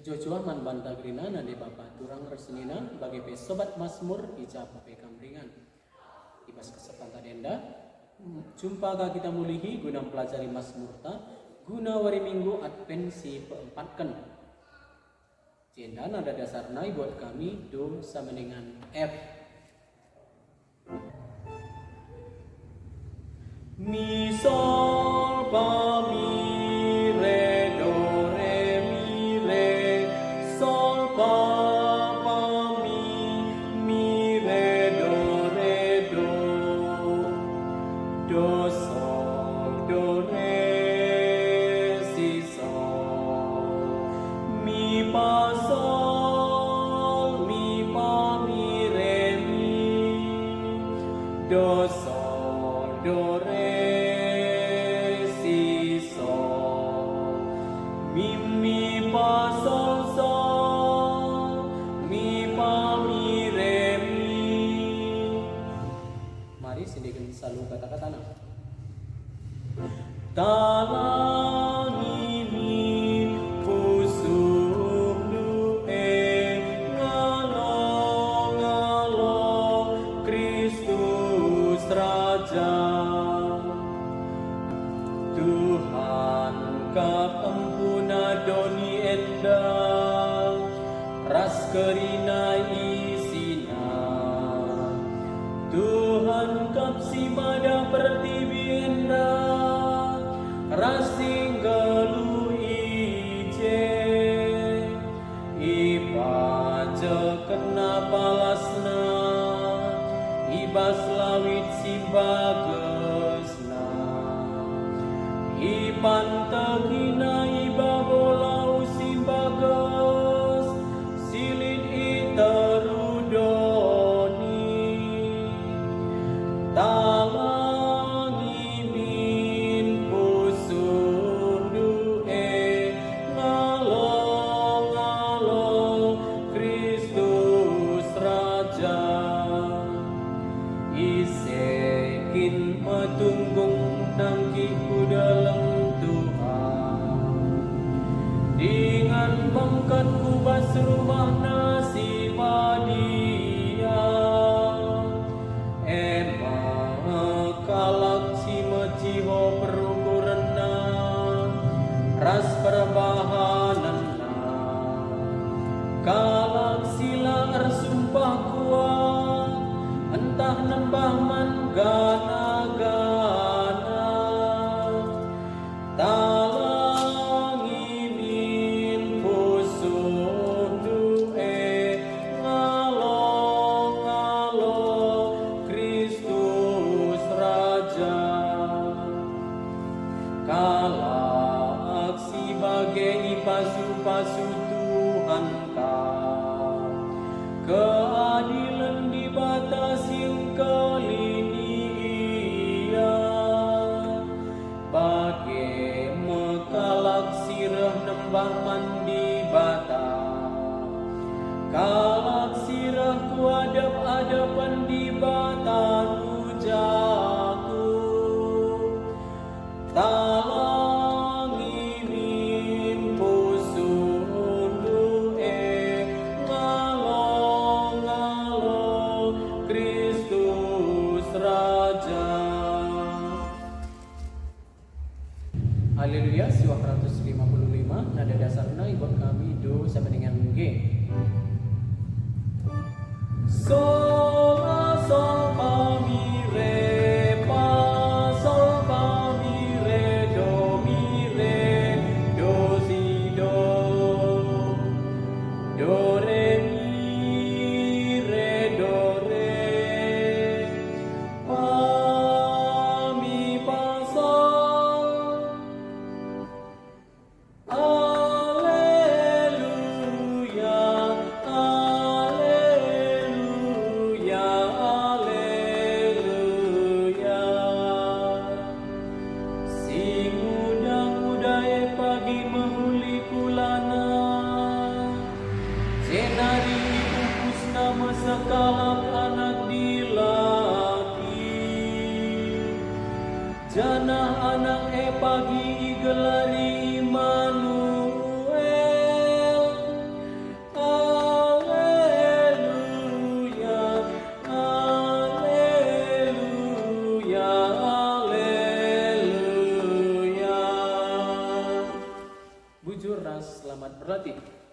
Jojoah man bantagrina nade bapa turang resnina bagi sobat Mazmur ija pape kamringan. Ibas kesempatan denda jumpa kita mulihi guna pelajari Mazmur ta guna wari minggu advensi peempatkan. Jenda nada dasarna buat kami do sama dengan F. Mi sol fa mi re do re mi re sol fa mi re do do sol do re si sol mi fa sol mi fa mi re mi do sol do re mi fa sol sol mi fa mi re mi. Mari sindikan selalu kata-kata na. Talangi mi pusung du'e ngalo ngalo Kristus Raja Tuhan kaempuna doni enda ras kerina isina Tuhan kapsi mada pertiwi enda ras tinggalu ije ipaja kena palasna ibas lawit simbagesna ipan tegina iba bolau simbages silin iterudoni talangi min pusun du'e ngalo ngalo Kristus Raja isekin metunggung nangkiku dalam dengan bangkatku bas rumah nasi padia kalak si meciho perukurena ras perbahanana kalak sila ersumpah kuat entah nembah man gana-gana talangi min pusung du'e ngalo ngalo Kristus Raja kalak si bagai pasu-pasu Tuhan ka keadilan dibatasi kelini ia bagai mekalak sirah nembah mandi bata kalak sirah ku adap-adapan di bata nu jatuh talangi min pusung du'e ngalo ngalo Kristus Raja. Haleluya, siwa 155 nada dasarna ibu kami do sama dengan G. Sol la sol fa mi re fa sol fa mi re do si do re mi re do re fa mi fa sol Alleluia, Alleluia, Alleluia. Sing udang-udae pagi mehuli kulana, senari dibungkus nama sekalak anak dilaki. Janah anak pagi igelari Immanuel semangat berlatih.